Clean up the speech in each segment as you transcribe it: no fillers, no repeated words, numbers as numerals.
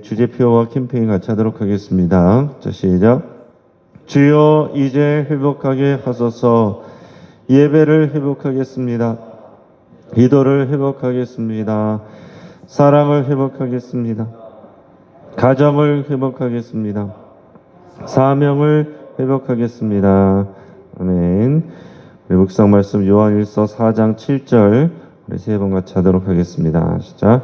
주제표와 캠페인 같이 하도록 하겠습니다. 자, 시작. 주여 이제 회복하게 하소서. 예배를 회복하겠습니다. 기도를 회복하겠습니다. 사랑을 회복하겠습니다. 가정을 회복하겠습니다. 사명을 회복하겠습니다. 아멘. 우리 묵상 말씀 요한일서 4장 7절 우리 세 번 같이 하도록 하겠습니다. 시작.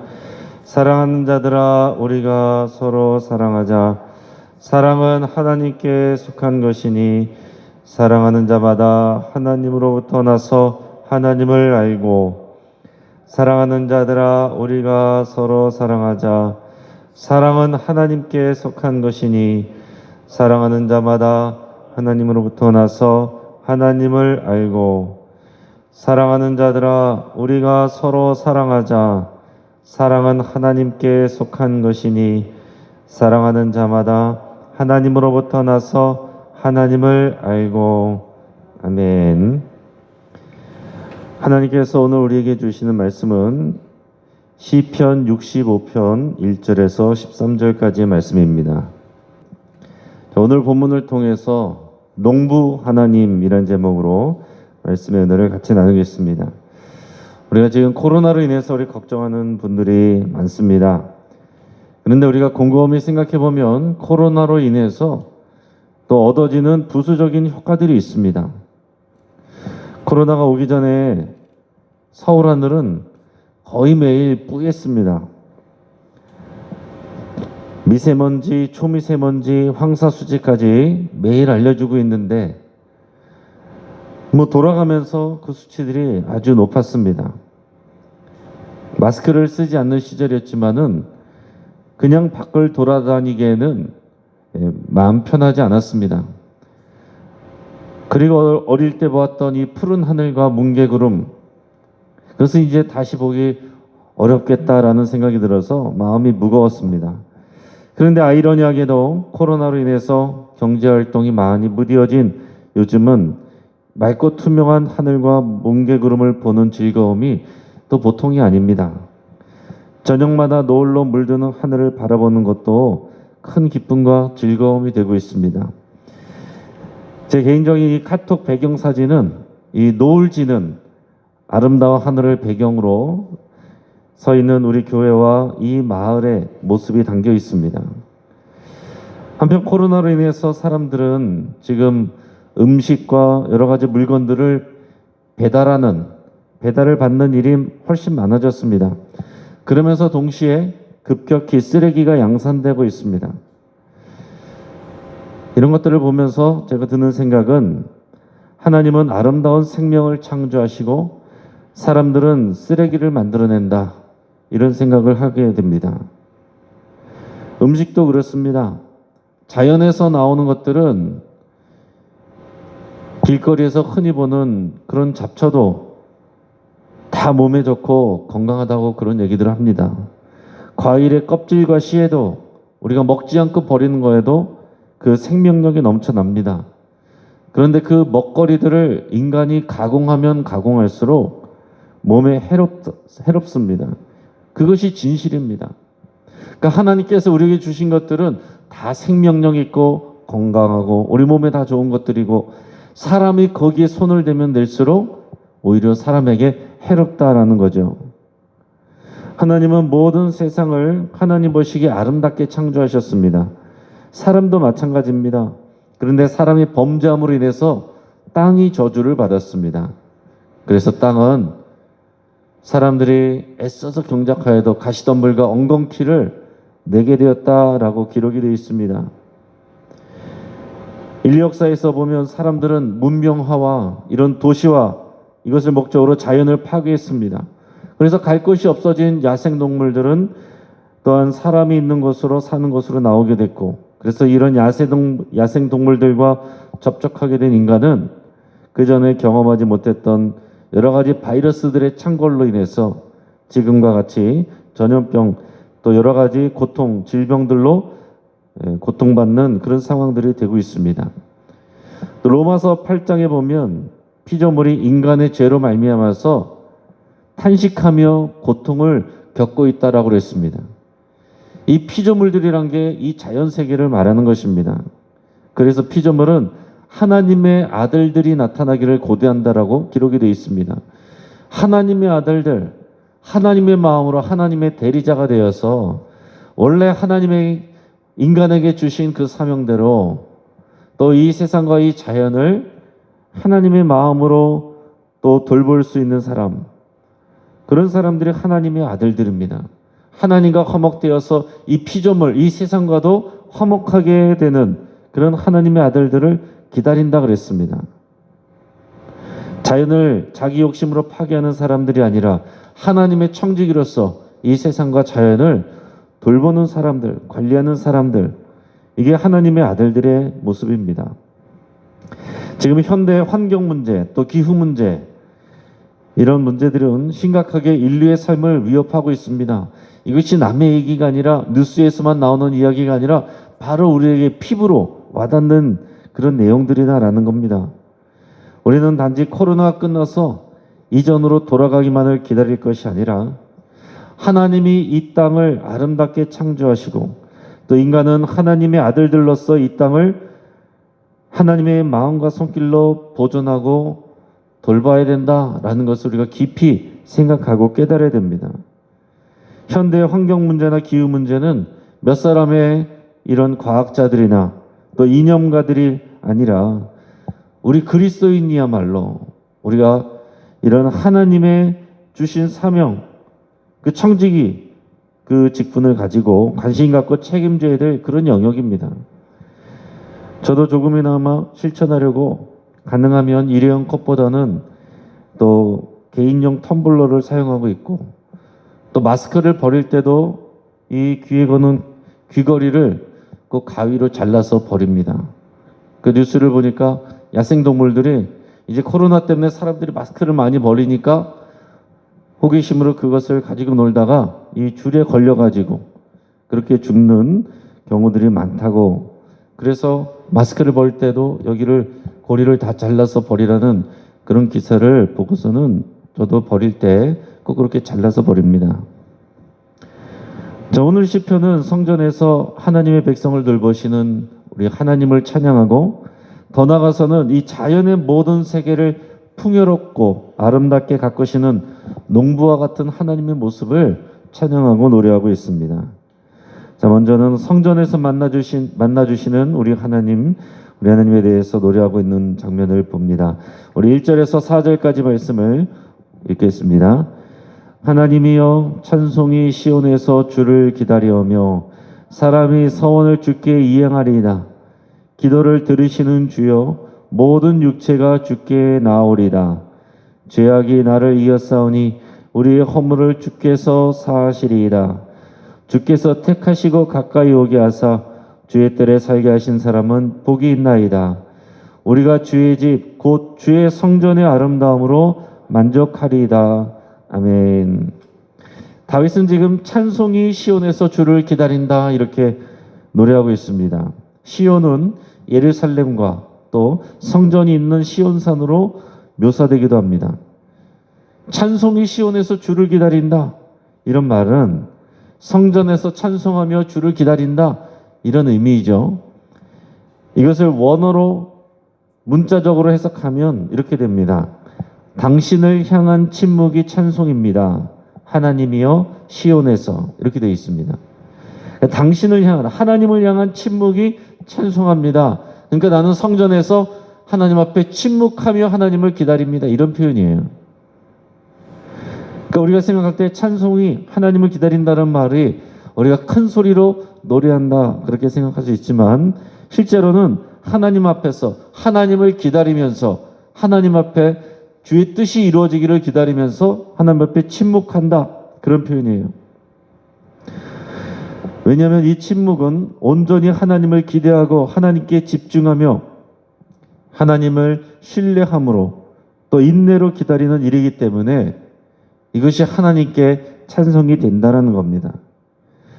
사랑하는 자들아 우리가 서로 사랑하자. 사랑은 하나님께 속한 것이니 사랑하는 자마다 하나님으로부터 나서 하나님을 알고, 사랑하는 자들아 우리가 서로 사랑하자. 사랑은 하나님께 속한 것이니 사랑하는 자마다 하나님으로부터 나서 하나님을 알고, 사랑하는 자들아 우리가 서로 사랑하자. 사랑은 하나님께 속한 것이니 사랑하는 자마다 하나님으로부터 나서 하나님을 알고. 아멘. 하나님께서 오늘 우리에게 주시는 말씀은 시편 65편 1절에서 13절까지의 말씀입니다. 오늘 본문을 통해서 농부 하나님이라는 제목으로 말씀의 은혜를 같이 나누겠습니다. 우리가 지금 코로나로 인해서 우리 걱정하는 분들이 많습니다. 그런데 우리가 곰곰이 생각해 보면 코로나로 인해서 또 얻어지는 부수적인 효과들이 있습니다. 코로나가 오기 전에 서울 하늘은 거의 매일 뿌였습니다. 미세먼지, 초미세먼지, 황사수치까지 매일 알려주고 있는데 돌아가면서 그 수치들이 아주 높았습니다. 마스크를 쓰지 않는 시절이었지만은 그냥 밖을 돌아다니기에는 마음 편하지 않았습니다. 그리고 어릴 때 보았던 이 푸른 하늘과 뭉게구름, 그것은 이제 다시 보기 어렵겠다라는 생각이 들어서 마음이 무거웠습니다. 그런데 아이러니하게도 코로나로 인해서 경제활동이 많이 무뎌진 요즘은 맑고 투명한 하늘과 뭉게구름을 보는 즐거움이 또 보통이 아닙니다. 저녁마다 노을로 물드는 하늘을 바라보는 것도 큰 기쁨과 즐거움이 되고 있습니다. 제 개인적인 이 카톡 배경사진은 이 노을 지는 아름다운 하늘을 배경으로 서 있는 우리 교회와 이 마을의 모습이 담겨 있습니다. 한편 코로나로 인해서 사람들은 지금 음식과 여러 가지 물건들을 배달을 받는 일이 훨씬 많아졌습니다. 그러면서 동시에 급격히 쓰레기가 양산되고 있습니다. 이런 것들을 보면서 제가 드는 생각은 하나님은 아름다운 생명을 창조하시고 사람들은 쓰레기를 만들어낸다, 이런 생각을 하게 됩니다. 음식도 그렇습니다. 자연에서 나오는 것들은 길거리에서 흔히 보는 그런 잡초도 다 몸에 좋고 건강하다고 그런 얘기들을 합니다. 과일의 껍질과 씨에도 우리가 먹지 않고 버리는 거에도 그 생명력이 넘쳐납니다. 그런데 그 먹거리들을 인간이 가공하면 가공할수록 몸에 해롭습니다. 그것이 진실입니다. 그러니까 하나님께서 우리에게 주신 것들은 다 생명력 있고 건강하고 우리 몸에 다 좋은 것들이고, 사람이 거기에 손을 대면 댈수록 오히려 사람에게 해롭다라는 거죠. 하나님은 모든 세상을 하나님 보시기에 아름답게 창조하셨습니다. 사람도 마찬가지입니다. 그런데 사람이 범죄함으로 인해서 땅이 저주를 받았습니다. 그래서 땅은 사람들이 애써서 경작하여도 가시덤불과 엉겅퀴를 내게 되었다라고 기록이 되어 있습니다. 인류 역사에서 보면 사람들은 문명화와 이런 도시화, 이것을 목적으로 자연을 파괴했습니다. 그래서 갈 곳이 없어진 야생동물들은 또한 사람이 있는 곳으로 사는 곳으로 나오게 됐고, 그래서 이런 야생동물들과 접촉하게 된 인간은 그 전에 경험하지 못했던 여러 가지 바이러스들의 창궐로 인해서 지금과 같이 전염병, 또 여러 가지 고통, 질병들로 고통받는 그런 상황들이 되고 있습니다. 또 로마서 8장에 보면 피조물이 인간의 죄로 말미암아서 탄식하며 고통을 겪고 있다라고 그랬습니다. 이 피조물들이란 게 이 자연 세계를 말하는 것입니다. 그래서 피조물은 하나님의 아들들이 나타나기를 고대한다라고 기록이 되어 있습니다. 하나님의 아들들, 하나님의 마음으로 하나님의 대리자가 되어서 원래 하나님의 인간에게 주신 그 사명대로 또 이 세상과 이 자연을 하나님의 마음으로 또 돌볼 수 있는 사람, 그런 사람들이 하나님의 아들들입니다. 하나님과 화목되어서 이 피조물, 이 세상과도 화목하게 되는 그런 하나님의 아들들을 기다린다 그랬습니다. 자연을 자기 욕심으로 파괴하는 사람들이 아니라 하나님의 청지기로서 이 세상과 자연을 돌보는 사람들, 관리하는 사람들, 이게 하나님의 아들들의 모습입니다. 지금 현대 환경 문제, 또 기후 문제, 이런 문제들은 심각하게 인류의 삶을 위협하고 있습니다. 이것이 남의 얘기가 아니라 뉴스에서만 나오는 이야기가 아니라 바로 우리에게 피부로 와닿는 그런 내용들이다라는 겁니다. 우리는 단지 코로나가 끝나서 이전으로 돌아가기만을 기다릴 것이 아니라 하나님이 이 땅을 아름답게 창조하시고 또 인간은 하나님의 아들들로서 이 땅을 하나님의 마음과 손길로 보존하고 돌봐야 된다라는 것을 우리가 깊이 생각하고 깨달아야 됩니다. 현대 환경 문제나 기후 문제는 몇 사람의 이런 과학자들이나 또 이념가들이 아니라 우리 그리스도인이야말로 우리가 이런 하나님의 주신 사명, 그 청지기, 그 직분을 가지고 관심 갖고 책임져야 될 그런 영역입니다. 저도 조금이나마 실천하려고 가능하면 일회용 컵보다는 또 개인용 텀블러를 사용하고 있고 또 마스크를 버릴 때도 이 귀에 거는 귀걸이를 그 가위로 잘라서 버립니다. 그 뉴스를 보니까 야생동물들이 이제 코로나 때문에 사람들이 마스크를 많이 버리니까 호기심으로 그것을 가지고 놀다가 이 줄에 걸려가지고 그렇게 죽는 경우들이 많다고, 그래서 마스크를 버릴 때도 여기를 고리를 다 잘라서 버리라는 그런 기사를 보고서는 저도 버릴 때 꼭 그렇게 잘라서 버립니다. 자, 오늘 시편은 성전에서 하나님의 백성을 돌보시는 우리 하나님을 찬양하고 더 나아가서는 이 자연의 모든 세계를 풍요롭고 아름답게 가꾸시는 농부와 같은 하나님의 모습을 찬양하고 노래하고 있습니다. 자, 먼저는 성전에서 만나주시는 우리 하나님에 대해서 노래하고 있는 장면을 봅니다. 우리 1절에서 4절까지 말씀을 읽겠습니다. 하나님이여, 찬송이 시온에서 주를 기다려오며 사람이 서원을 주께 이행하리이다. 기도를 들으시는 주여, 모든 육체가 주께 나오리다. 죄악이 나를 이었사오니 우리의 허물을 주께서 사하시리이다. 주께서 택하시고 가까이 오게 하사 주의 뜰에 살게 하신 사람은 복이 있나이다. 우리가 주의 집 곧 주의 성전의 아름다움으로 만족하리이다. 아멘. 다윗은 지금 찬송이 시온에서 주를 기다린다 이렇게 노래하고 있습니다. 시온은 예루살렘과 또 성전이 있는 시온산으로 묘사되기도 합니다. 찬송이 시온에서 주를 기다린다, 이런 말은 성전에서 찬송하며 주를 기다린다, 이런 의미이죠. 이것을 원어로 문자적으로 해석하면 이렇게 됩니다. 당신을 향한 침묵이 찬송입니다. 하나님이여 시온에서, 이렇게 되어 있습니다. 당신을 향한, 하나님을 향한 침묵이 찬송합니다. 그러니까 나는 성전에서 하나님 앞에 침묵하며 하나님을 기다립니다, 이런 표현이에요. 그러니까 우리가 생각할 때 찬송이 하나님을 기다린다는 말이 우리가 큰 소리로 노래한다 그렇게 생각할 수 있지만 실제로는 하나님 앞에서 하나님을 기다리면서 하나님 앞에 주의 뜻이 이루어지기를 기다리면서 하나님 앞에 침묵한다, 그런 표현이에요. 왜냐하면 이 침묵은 온전히 하나님을 기대하고 하나님께 집중하며 하나님을 신뢰함으로 또 인내로 기다리는 일이기 때문에 이것이 하나님께 찬송이 된다는 겁니다.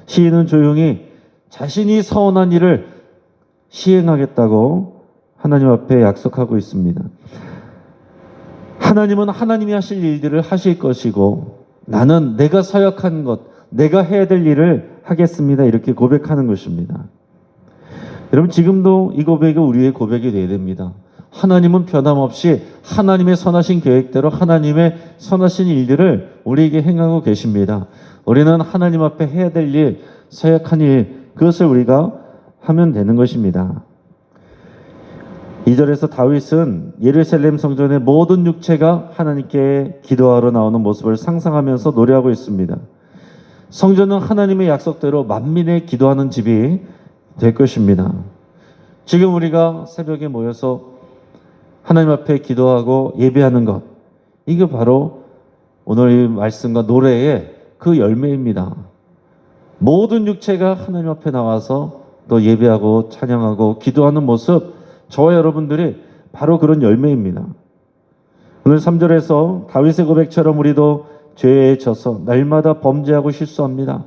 시인은 조용히 자신이 서원한 일을 시행하겠다고 하나님 앞에 약속하고 있습니다. 하나님은 하나님이 하실 일들을 하실 것이고 나는 내가 서약한 것, 내가 해야 될 일을 하겠습니다. 이렇게 고백하는 것입니다. 여러분, 지금도 이 고백이 우리의 고백이 되어야 됩니다. 하나님은 변함없이 하나님의 선하신 계획대로 하나님의 선하신 일들을 우리에게 행하고 계십니다. 우리는 하나님 앞에 해야 될 일, 서약한 일, 그것을 우리가 하면 되는 것입니다. 2절에서 다윗은 예루살렘 성전의 모든 육체가 하나님께 기도하러 나오는 모습을 상상하면서 노래하고 있습니다. 성전은 하나님의 약속대로 만민의 기도하는 집이 될 것입니다. 지금 우리가 새벽에 모여서 하나님 앞에 기도하고 예배하는 것, 이게 바로 오늘 이 말씀과 노래의 그 열매입니다. 모든 육체가 하나님 앞에 나와서 또 예배하고 찬양하고 기도하는 모습, 저와 여러분들이 바로 그런 열매입니다. 오늘 3절에서 다윗의 고백처럼 우리도 죄에 져서 날마다 범죄하고 실수합니다.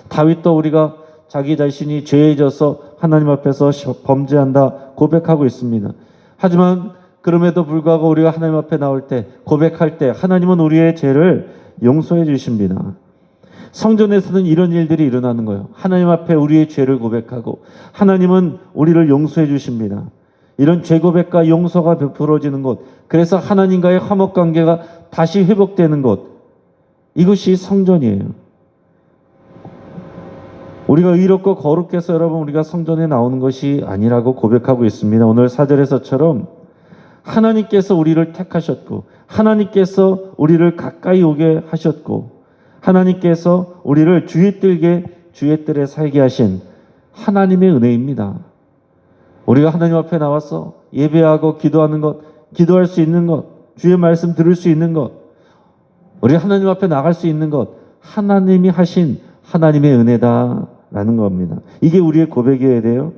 다윗도 우리가 자기 자신이 죄에 져서 하나님 앞에서 범죄한다 고백하고 있습니다. 하지만 그럼에도 불구하고 우리가 하나님 앞에 나올 때, 고백할 때 하나님은 우리의 죄를 용서해 주십니다. 성전에서는 이런 일들이 일어나는 거예요. 하나님 앞에 우리의 죄를 고백하고 하나님은 우리를 용서해 주십니다. 이런 죄 고백과 용서가 베풀어지는 곳, 그래서 하나님과의 화목 관계가 다시 회복되는 곳, 이것이 성전이에요. 우리가 의롭고 거룩해서 여러분 우리가 성전에 나오는 것이 아니라고 고백하고 있습니다. 오늘 4절에서처럼 하나님께서 우리를 택하셨고 하나님께서 우리를 가까이 오게 하셨고 하나님께서 우리를 주의 뜰에 살게 하신 하나님의 은혜입니다. 우리가 하나님 앞에 나와서 예배하고 기도하는 것, 기도할 수 있는 것, 주의 말씀 들을 수 있는 것, 우리가 하나님 앞에 나갈 수 있는 것, 하나님이 하신 하나님의 은혜다라는 겁니다. 이게 우리의 고백이어야 돼요.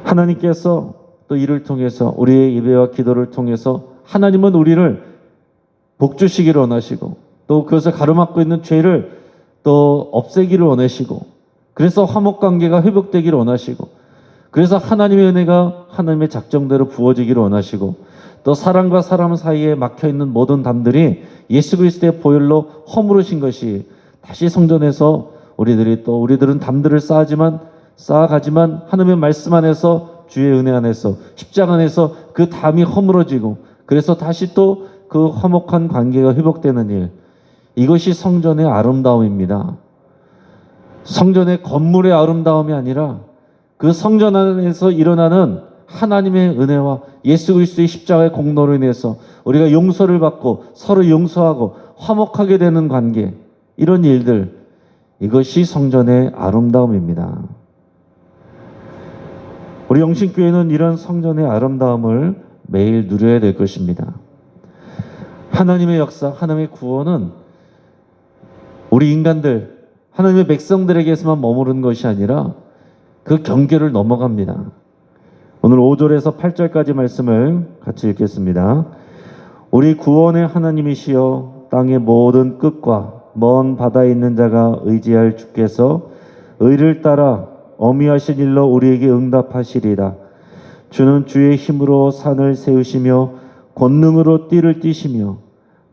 하나님께서 또 이를 통해서 우리의 예배와 기도를 통해서 하나님은 우리를 복주시기를 원하시고 또 그것을 가로막고 있는 죄를 또 없애기를 원하시고 그래서 화목관계가 회복되기를 원하시고 그래서 하나님의 은혜가 하나님의 작정대로 부어지기를 원하시고 또 사람과 사람 사이에 막혀있는 모든 담들이 예수 그리스도의 보혈로 허물으신 것이 다시 성전에서 우리들은 담들을 쌓아가지만 하나님의 말씀 안에서 주의 은혜 안에서 십자가 안에서 그 담이 허물어지고 그래서 다시 또 그 화목한 관계가 회복되는 일, 이것이 성전의 아름다움입니다. 성전의 건물의 아름다움이 아니라 그 성전 안에서 일어나는 하나님의 은혜와 예수 그리스도의 십자가의 공로로 인해서 우리가 용서를 받고 서로 용서하고 화목하게 되는 관계, 이런 일들, 이것이 성전의 아름다움입니다. 우리 영신교회는 이런 성전의 아름다움을 매일 누려야 될 것입니다. 하나님의 역사, 하나님의 구원은 우리 인간들, 하나님의 백성들에게서만 머무르는 것이 아니라 그 경계를 넘어갑니다. 오늘 5절에서 8절까지 말씀을 같이 읽겠습니다. 우리 구원의 하나님이시여 땅의 모든 끝과 먼 바다에 있는 자가 의지할 주께서 의를 따라 어미하신 일로 우리에게 응답하시리라. 주는 주의 힘으로 산을 세우시며 권능으로 띠를 띠시며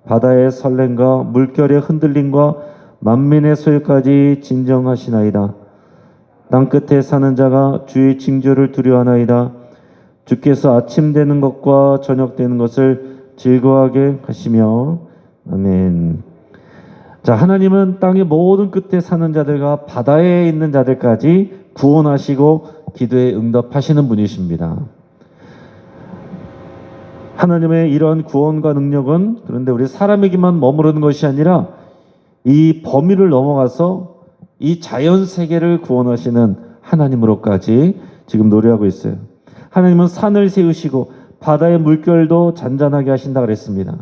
바다의 설렘과 물결의 흔들림과 만민의 소유까지 진정하시나이다. 땅끝에 사는 자가 주의 징조를 두려워하나이다. 주께서 아침 되는 것과 저녁 되는 것을 즐거워하게 하시며. 아멘. 자, 하나님은 땅의 모든 끝에 사는 자들과 바다에 있는 자들까지 구원하시고 기도에 응답하시는 분이십니다. 하나님의 이러한 구원과 능력은 그런데 우리 사람에게만 머무르는 것이 아니라 이 범위를 넘어가서 이 자연 세계를 구원하시는 하나님으로까지 지금 노래하고 있어요. 하나님은 산을 세우시고 바다의 물결도 잔잔하게 하신다 그랬습니다.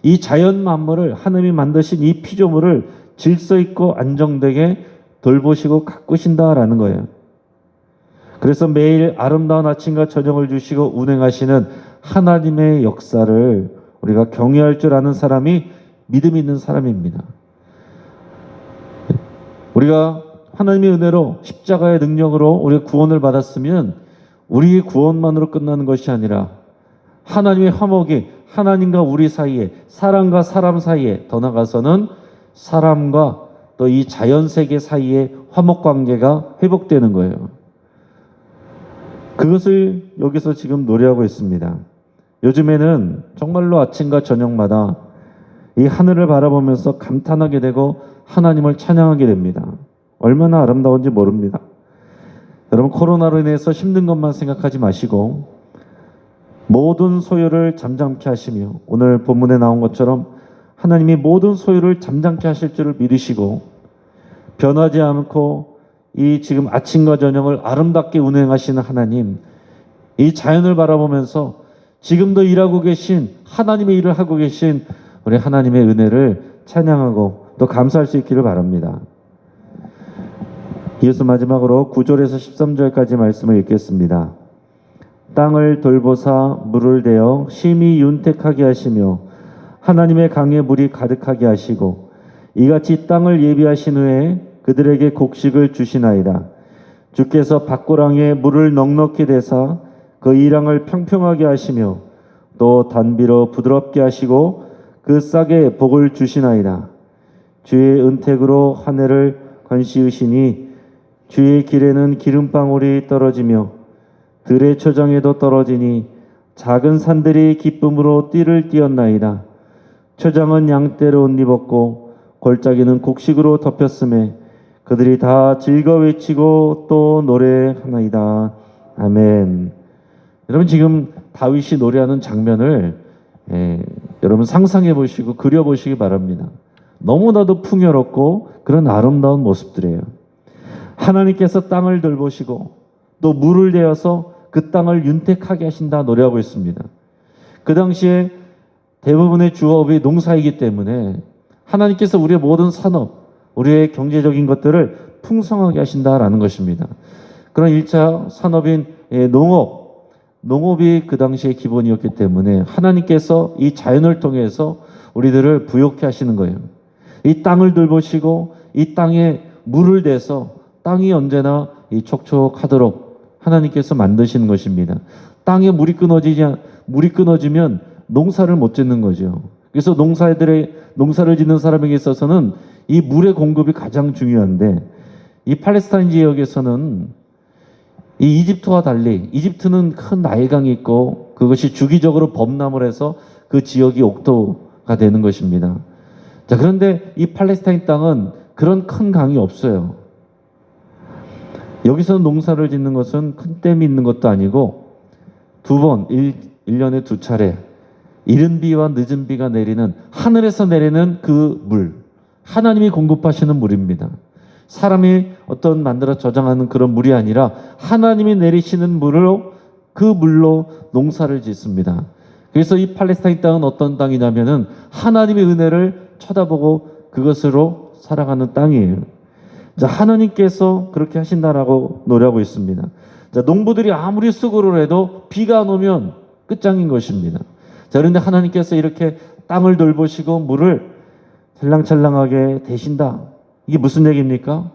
이 자연 만물을, 하나님이 만드신 이 피조물을 질서 있고 안정되게 돌보시고 가꾸신다라는 거예요. 그래서 매일 아름다운 아침과 저녁을 주시고 운행하시는 하나님의 역사를 우리가 경외할 줄 아는 사람이 믿음 있는 사람입니다. 우리가 하나님의 은혜로 십자가의 능력으로 우리가 구원을 받았으면 우리의 구원만으로 끝나는 것이 아니라 하나님의 화목이 하나님과 우리 사이에, 사람과 사람 사이에, 더 나아가서는 사람과 또 이 자연 세계 사이의 화목 관계가 회복되는 거예요. 그것을 여기서 지금 노래하고 있습니다. 요즘에는 정말로 아침과 저녁마다 이 하늘을 바라보면서 감탄하게 되고 하나님을 찬양하게 됩니다. 얼마나 아름다운지 모릅니다. 여러분, 코로나로 인해서 힘든 것만 생각하지 마시고 모든 소요를 잠잠케 하시며, 오늘 본문에 나온 것처럼 하나님이 모든 소요를 잠잠케 하실 줄을 믿으시고 변하지 않고 이 지금 아침과 저녁을 아름답게 운행하시는 하나님, 이 자연을 바라보면서 지금도 일하고 계신 하나님의 일을 하고 계신 우리 하나님의 은혜를 찬양하고 또 감사할 수 있기를 바랍니다. 이어서 마지막으로 9절에서 13절까지 말씀을 읽겠습니다. 땅을 돌보사 물을 대어 심히 윤택하게 하시며 하나님의 강에 물이 가득하게 하시고 이같이 땅을 예비하신 후에 그들에게 곡식을 주시나이다. 주께서 밭고랑에 물을 넉넉히 대사 그 이랑을 평평하게 하시며 또 단비로 부드럽게 하시고 그 싹에 복을 주시나이다. 주의 은택으로 하늘을 건씌우시니 주의 길에는 기름방울이 떨어지며 들의 초장에도 떨어지니 작은 산들이 기쁨으로 띠를 띄었나이다. 초장은 양떼로 옷 입었고 골짜기는 곡식으로 덮였음에 그들이 다 즐거워 외치고 또 노래하나이다. 아멘. 여러분, 지금 다윗이 노래하는 장면을 여러분 상상해 보시고 그려 보시기 바랍니다. 너무나도 풍요롭고 그런 아름다운 모습들이에요. 하나님께서 땅을 돌보시고 또 물을 대어서 그 땅을 윤택하게 하신다 노래하고 있습니다. 그 당시에 대부분의 주업이 농사이기 때문에 하나님께서 우리의 모든 산업, 우리의 경제적인 것들을 풍성하게 하신다라는 것입니다. 그런 1차 산업인 농업이 그 당시에 기본이었기 때문에 하나님께서 이 자연을 통해서 우리들을 부욕케 하시는 거예요. 이 땅을 돌보시고 이 땅에 물을 대서 땅이 언제나 이 촉촉하도록 하나님께서 만드시는 것입니다. 땅에 물이 끊어지면 농사를 못 짓는 거죠. 그래서 농사를 짓는 사람에게 있어서는 이 물의 공급이 가장 중요한데, 이 팔레스타인 지역에서는 이 이집트와 달리 이집트는 큰 나일강이 있고 그것이 주기적으로 범람을 해서 그 지역이 옥토가 되는 것입니다. 자, 그런데 이 팔레스타인 땅은 그런 큰 강이 없어요. 여기서 농사를 짓는 것은 큰 댐이 있는 것도 아니고 1년에 2차례 이른 비와 늦은 비가 내리는, 하늘에서 내리는 그 물, 하나님이 공급하시는 물입니다. 사람이 어떤 만들어 저장하는 그런 물이 아니라 하나님이 내리시는 물로, 그 물로 농사를 짓습니다. 그래서 이 팔레스타인 땅은 어떤 땅이냐면은 하나님의 은혜를 쳐다보고 그것으로 살아가는 땅이에요. 자, 하나님께서 그렇게 하신다라고 노래하고 있습니다. 자, 농부들이 아무리 수고를 해도 비가 안 오면 끝장인 것입니다. 자, 그런데 하나님께서 이렇게 땅을 돌보시고 물을 찰랑찰랑하게 대신다. 이게 무슨 얘기입니까?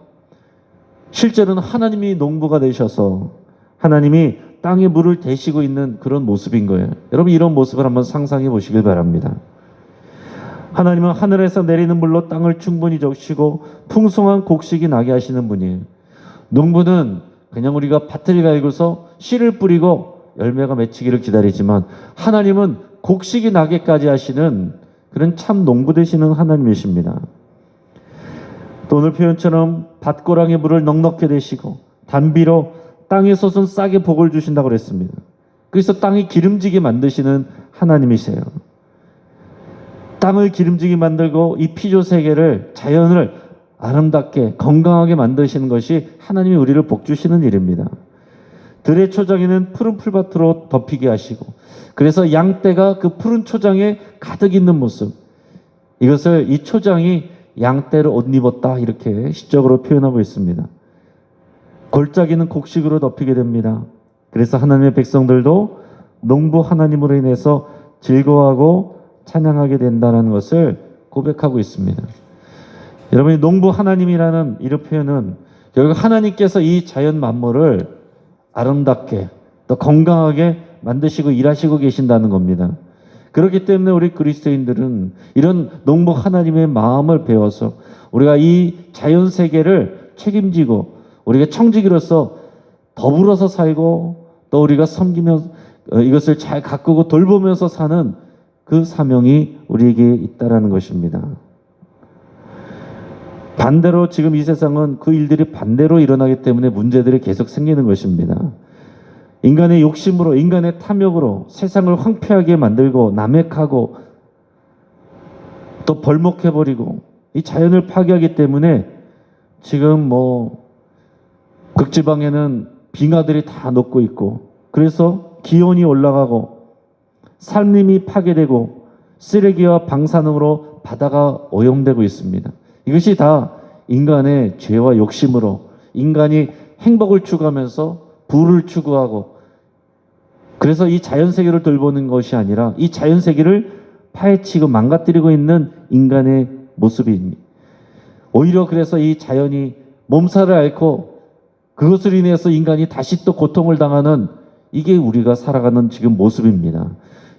실제로는 하나님이 농부가 되셔서 하나님이 땅에 물을 대시고 있는 그런 모습인 거예요. 여러분, 이런 모습을 한번 상상해 보시길 바랍니다. 하나님은 하늘에서 내리는 물로 땅을 충분히 적시고 풍성한 곡식이 나게 하시는 분이에요. 농부는 그냥 우리가 밭을 갈고서 씨를 뿌리고 열매가 맺히기를 기다리지만 하나님은 곡식이 나게까지 하시는 그런 참 농부 되시는 하나님이십니다. 또 오늘 표현처럼 밭고랑에 물을 넉넉히 대시고 단비로 땅에 솟은 싹에 복을 주신다고 그랬습니다. 그래서 땅이 기름지게 만드시는 하나님이세요. 땅을 기름지게 만들고 이 피조 세계를, 자연을 아름답게 건강하게 만드시는 것이 하나님이 우리를 복주시는 일입니다. 들의 초장에는 푸른 풀밭으로 덮이게 하시고, 그래서 양떼가 그 푸른 초장에 가득 있는 모습, 이것을 이 초장이 양떼를 옷 입었다 이렇게 시적으로 표현하고 있습니다. 골짜기는 곡식으로 덮이게 됩니다. 그래서 하나님의 백성들도 농부 하나님으로 인해서 즐거워하고 찬양하게 된다는 것을 고백하고 있습니다. 여러분이 농부 하나님이라는 이런 표현은 결국 하나님께서 이 자연 만물을 아름답게 또 건강하게 만드시고 일하시고 계신다는 겁니다. 그렇기 때문에 우리 그리스도인들은 이런 농부 하나님의 마음을 배워서 우리가 이 자연 세계를 책임지고 우리가 청지기로서 더불어서 살고 또 우리가 섬기며 이것을 잘 가꾸고 돌보면서 사는 그 사명이 우리에게 있다라는 것입니다. 반대로 지금 이 세상은 그 일들이 반대로 일어나기 때문에 문제들이 계속 생기는 것입니다. 인간의 욕심으로, 인간의 탐욕으로 세상을 황폐하게 만들고 남획하고 또 벌목해버리고 이 자연을 파괴하기 때문에 지금 극지방에는 빙하들이 다 녹고 있고 그래서 기온이 올라가고 산림이 파괴되고 쓰레기와 방사능으로 바다가 오염되고 있습니다. 이것이 다 인간의 죄와 욕심으로 인간이 행복을 추구하면서 부를 추구하고 그래서 이 자연세계를 돌보는 것이 아니라 이 자연세계를 파헤치고 망가뜨리고 있는 인간의 모습입니다. 오히려 그래서 이 자연이 몸살을 앓고 그것으로 인해서 인간이 다시 또 고통을 당하는 이게 우리가 살아가는 지금 모습입니다.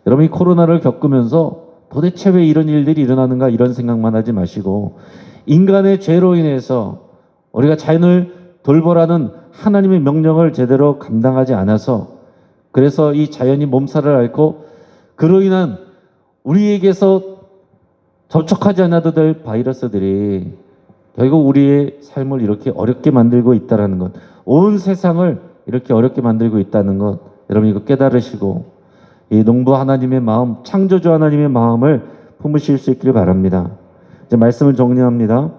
여러분 이 코로나를 겪으면서 도대체 왜 이런 일들이 일어나는가 이런 생각만 하지 마시고 인간의 죄로 인해서 우리가 자연을 돌보라는 하나님의 명령을 제대로 감당하지 않아서 그래서 이 자연이 몸살을 앓고 그로 인한 우리에게서 접촉하지 않아도 될 바이러스들이 결국 우리의 삶을 이렇게 어렵게 만들고 있다는 것, 온 세상을 이렇게 어렵게 만들고 있다는 것, 여러분 이거 깨달으시고 이 농부 하나님의 마음, 창조주 하나님의 마음을 품으실 수 있기를 바랍니다. 이제 말씀을 정리합니다.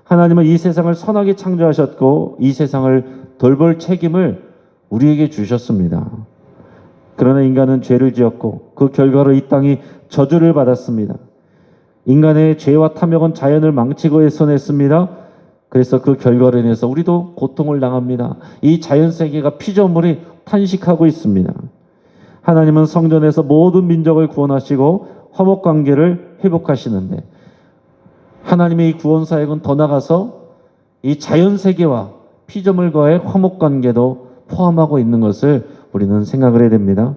하나님은 이 세상을 선하게 창조하셨고 이 세상을 돌볼 책임을 우리에게 주셨습니다. 그러나 인간은 죄를 지었고 그 결과로 이 땅이 저주를 받았습니다. 인간의 죄와 탐욕은 자연을 망치고 훼손했습니다. 그래서 그 결과로 인해서 우리도 고통을 당합니다. 이 자연세계가 피조물이 탄식하고 있습니다. 하나님은 성전에서 모든 민족을 구원하시고 화목관계를 회복하시는데 하나님의 이 구원사역은 더 나아가서 이 자연세계와 피조물과의 화목관계도 포함하고 있는 것을 우리는 생각을 해야 됩니다.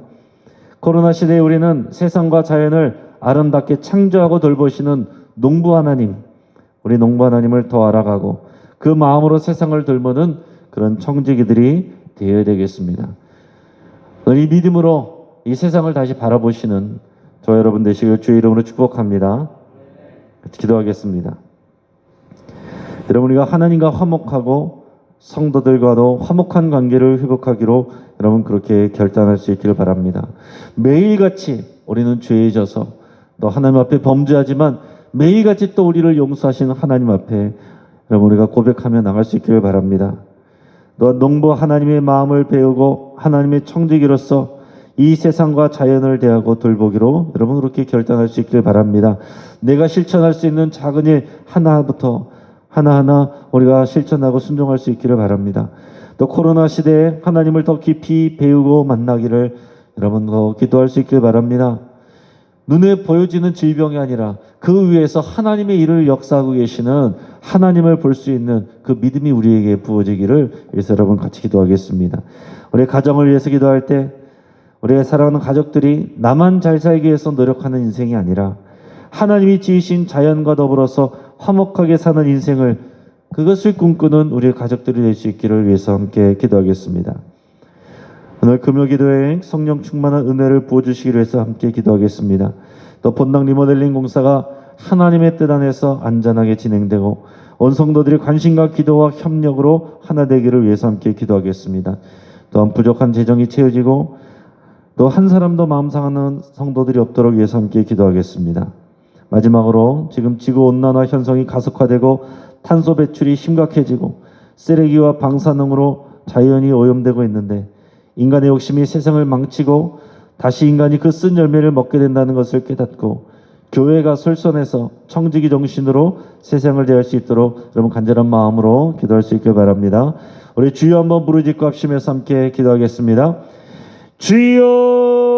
코로나 시대에 우리는 세상과 자연을 아름답게 창조하고 돌보시는 농부 하나님, 우리 농부 하나님을 더 알아가고 그 마음으로 세상을 돌보는 그런 청지기들이 되어야 되겠습니다. 이 믿음으로 이 세상을 다시 바라보시는 저 여러분 되시길 주의 이름으로 축복합니다. 같이 기도하겠습니다. 여러분 우리가 하나님과 화목하고 성도들과도 화목한 관계를 회복하기로 여러분 그렇게 결단할 수 있기를 바랍니다. 매일같이 우리는 죄에 져서 또 하나님 앞에 범죄하지만 매일같이 또 우리를 용서하시는 하나님 앞에 여러분 우리가 고백하며 나갈 수 있기를 바랍니다. 또 농부 하나님의 마음을 배우고 하나님의 청지기로서 이 세상과 자연을 대하고 돌보기로 여러분 그렇게 결단할 수 있기를 바랍니다. 내가 실천할 수 있는 작은 일 하나부터 하나하나 우리가 실천하고 순종할 수 있기를 바랍니다. 또 코로나 시대에 하나님을 더 깊이 배우고 만나기를 여러분 더 기도할 수 있기를 바랍니다. 눈에 보여지는 질병이 아니라 그 위에서 하나님의 일을 역사하고 계시는 하나님을 볼 수 있는 그 믿음이 우리에게 부어지기를 위해서 여러분 같이 기도하겠습니다. 우리 가정을 위해서 기도할 때 우리의 사랑하는 가족들이 나만 잘 살기 위해서 노력하는 인생이 아니라 하나님이 지으신 자연과 더불어서 화목하게 사는 인생을 그것을 꿈꾸는 우리의 가족들이 될 수 있기를 위해서 함께 기도하겠습니다. 오늘 금요기도에 성령 충만한 은혜를 부어주시기를 위해서 함께 기도하겠습니다. 또 본당 리모델링 공사가 하나님의 뜻 안에서 안전하게 진행되고 온 성도들이 관심과 기도와 협력으로 하나 되기를 위해서 함께 기도하겠습니다. 또한 부족한 재정이 채워지고 또 한 사람도 마음 상하는 성도들이 없도록 위해서 함께 기도하겠습니다. 마지막으로 지금 지구온난화 현상이 가속화되고 탄소 배출이 심각해지고 쓰레기와 방사능으로 자연이 오염되고 있는데 인간의 욕심이 세상을 망치고 다시 인간이 그 쓴 열매를 먹게 된다는 것을 깨닫고 교회가 솔선해서 청지기 정신으로 세상을 대할 수 있도록 여러분 간절한 마음으로 기도할 수 있길 바랍니다. 우리 주여 한번 부르짖고 합심해서 함께 기도하겠습니다. 주여